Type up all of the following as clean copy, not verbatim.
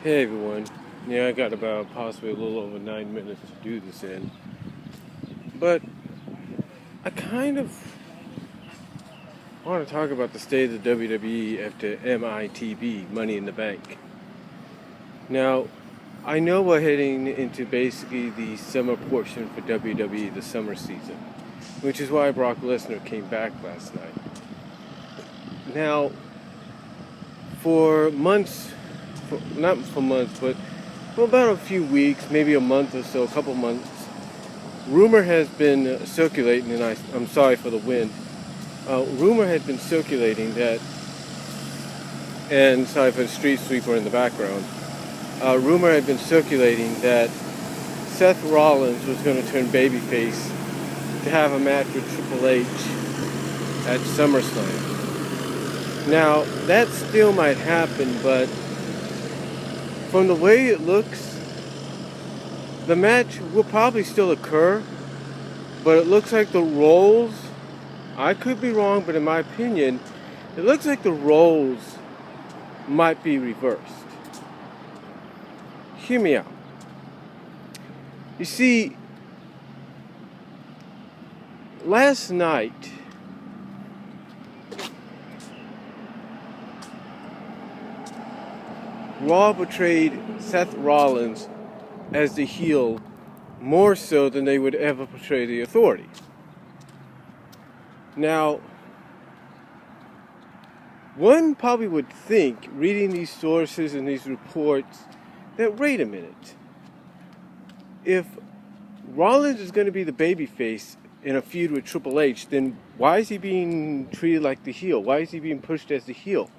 Hey everyone. Yeah, I got about possibly a little over 9 minutes to do this in. But I kind of want to talk about the state of the WWE after MITB, Money in the Bank. Now, I know we're heading into basically the summer portion for WWE, the summer season, which is why Brock Lesnar came back last night. Now, for months, not for months, but for about a few weeks, maybe a month or so, a couple months, rumor has been circulating, and I'm sorry for the wind. Rumor had been circulating that, and sorry for the street sweeper in the background. Rumor had been circulating that Seth Rollins was going to turn babyface to have a match with Triple H at SummerSlam. Now, that still might happen, but from the way it looks, the match will probably still occur, but it looks like the roles, I could be wrong, but in my opinion, it looks like the roles might be reversed. Hear me out. You see, last night, Raw portrayed Seth Rollins as the heel more so than they would ever portray the Authority. Now, one probably would think, reading these sources and these reports, that wait a minute. If Rollins is going to be the babyface in a feud with Triple H, then why is he being treated like the heel? Why is he being pushed as the heel?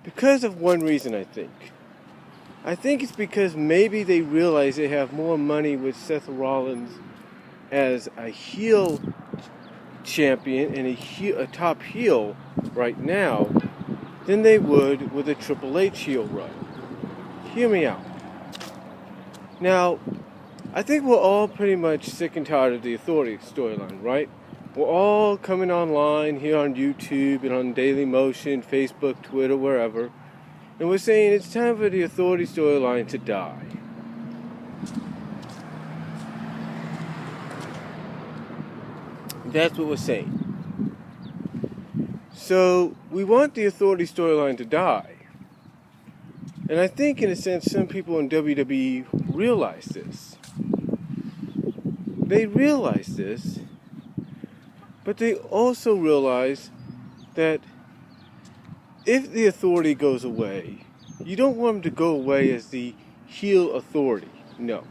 Because of one reason, I think. I think it's because maybe they realize they have more money with Seth Rollins as a heel champion and a top heel right now than they would with a Triple H heel run. Hear me out. Now, I think we're all pretty much sick and tired of the Authority storyline, right? We're all coming online here on YouTube and on Daily Motion, Facebook, Twitter, wherever, and we're saying it's time for the Authority storyline to die. That's what we're saying. So, we want the Authority storyline to die. And I think, in a sense, some people in WWE realize this. They realize this, but they also realize that if the Authority goes away, you don't want them to go away as the heel Authority. No.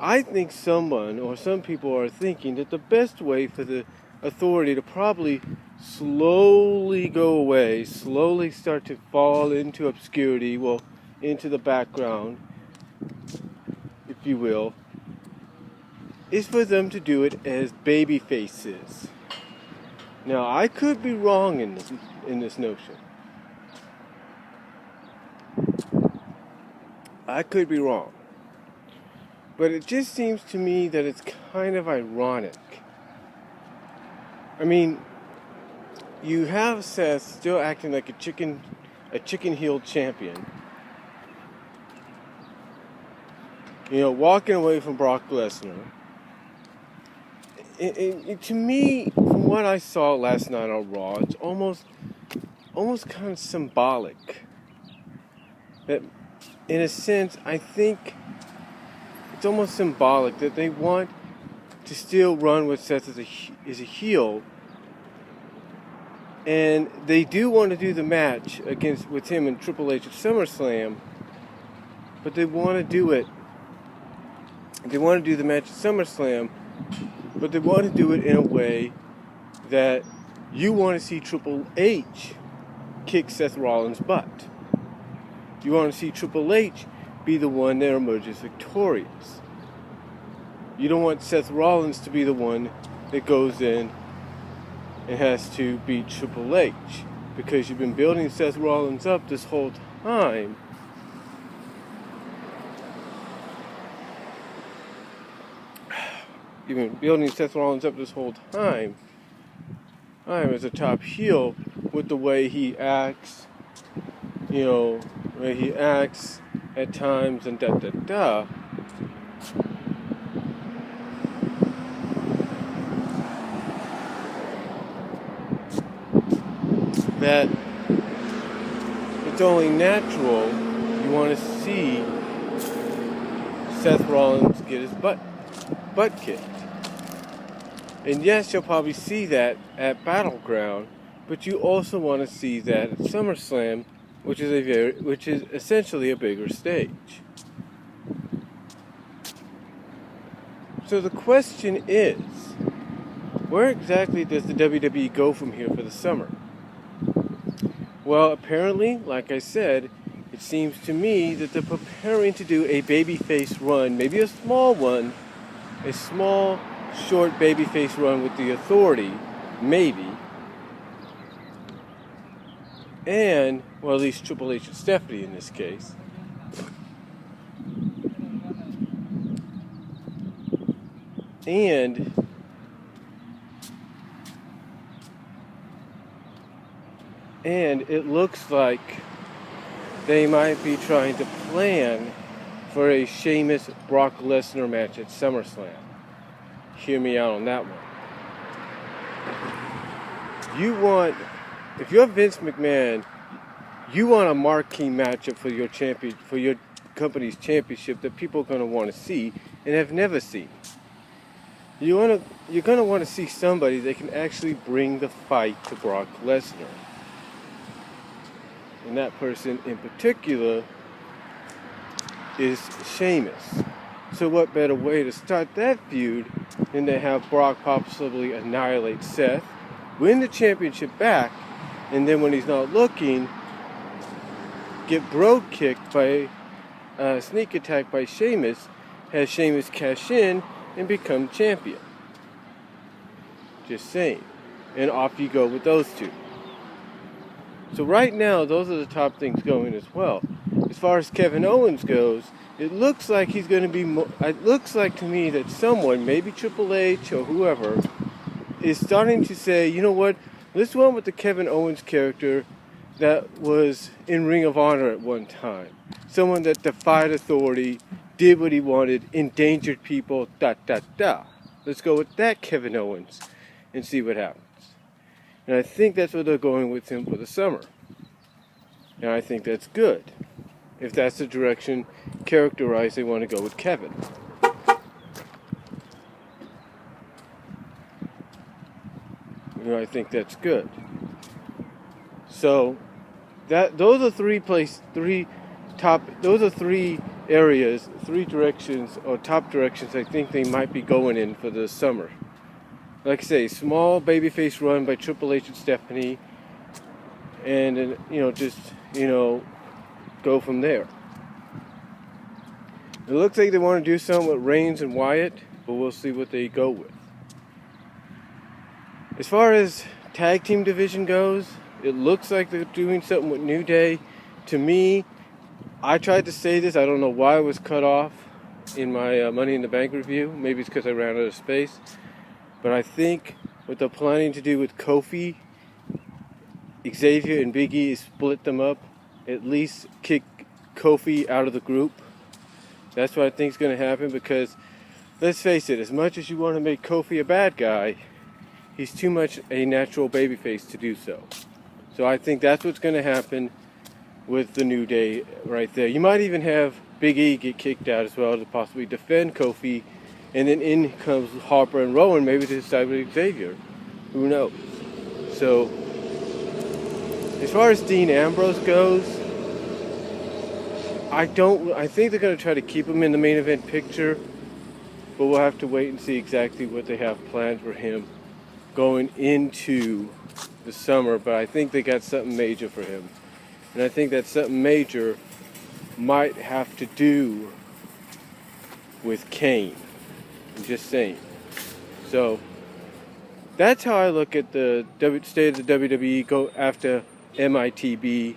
I think someone or some people are thinking that the best way for the Authority to probably slowly go away, slowly start to fall into obscurity, well, into the background, if you will, is for them to do it as baby faces. Now, I could be wrong in this notion. I could be wrong. But it just seems to me that it's kind of ironic. I mean, you have Seth still acting like a chicken-heeled champion. You know, walking away from Brock Lesnar. To me, from what I saw last night on Raw, it's almost kind of symbolic. That, in a sense, I think it's almost symbolic that they want to still run with Seth as a heel, and they do want to do the match with him and Triple H at SummerSlam, but they want to do it. They want to do the match at SummerSlam, but they want to do it in a way that you want to see Triple H kick Seth Rollins' butt. You want to see Triple H be the one that emerges victorious. You don't want Seth Rollins to be the one that goes in and has to beat Triple H, because you've been building Seth Rollins up this whole time. You've been building Seth Rollins up this whole time as a top heel with the way he acts, where he acts at times and that it's only natural you want to see Seth Rollins get his butt kicked. And yes, you'll probably see that at Battleground, but you also want to see that at SummerSlam, which is essentially a bigger stage. So the question is, where exactly does the WWE go from here for the summer? Well, apparently, like I said, it seems to me that they're preparing to do a babyface run, maybe a small one, a small, short babyface run with the Authority, maybe. And, well, at least Triple H and Stephanie in this case. And it looks like they might be trying to plan for a Sheamus Brock Lesnar match at SummerSlam. Hear me out on that one. If you're Vince McMahon, you want a marquee matchup for your company's championship that people are going to want to see and have never seen. You're going to want to see somebody that can actually bring the fight to Brock Lesnar. And that person in particular is Sheamus. So what better way to start that feud than to have Brock possibly annihilate Seth, win the championship back, and then when he's not looking, get Brogue kicked by sneak attack by Sheamus, has Sheamus cash in and become champion. Just saying. And off you go with those two. So right now, those are the top things going as well. As far as Kevin Owens goes, it looks like he's going to be it looks like to me that someone, maybe Triple H or whoever, is starting to say, you know what, let's run with the Kevin Owens character that was in Ring of Honor at one time. Someone that defied authority, did what he wanted, endangered people, Let's go with that Kevin Owens and see what happens. And I think that's what they're going with him for the summer. And I think that's good. If that's the direction characterized they want to go with Kevin. I think that's good. So those are three areas, three directions or top directions I think they might be going in for the summer. Like I say, small babyface run by Triple H and Stephanie, and go from there. It looks like they want to do something with Reigns and Wyatt, but we'll see what they go with. As far as tag team division goes, it looks like they're doing something with New Day. To me, I tried to say this, I don't know why it was cut off in my Money in the Bank review. Maybe it's because I ran out of space. But I think what they're planning to do with Kofi, Xavier, and Big E is split them up. At least kick Kofi out of the group. That's what I think is going to happen because, let's face it, as much as you want to make Kofi a bad guy, he's too much a natural babyface to do so. So I think that's what's going to happen with the New Day right there. You might even have Big E get kicked out as well to possibly defend Kofi. And then in comes Harper and Rowan, maybe to decide with Xavier. Who knows? So, as far as Dean Ambrose goes, I think they're going to try to keep him in the main event picture. But we'll have to wait and see exactly what they have planned for him going into the summer. But I think they got something major for him. And I think that something major might have to do with Kane. I'm just saying. So, that's how I look at the state of the WWE go after MITB.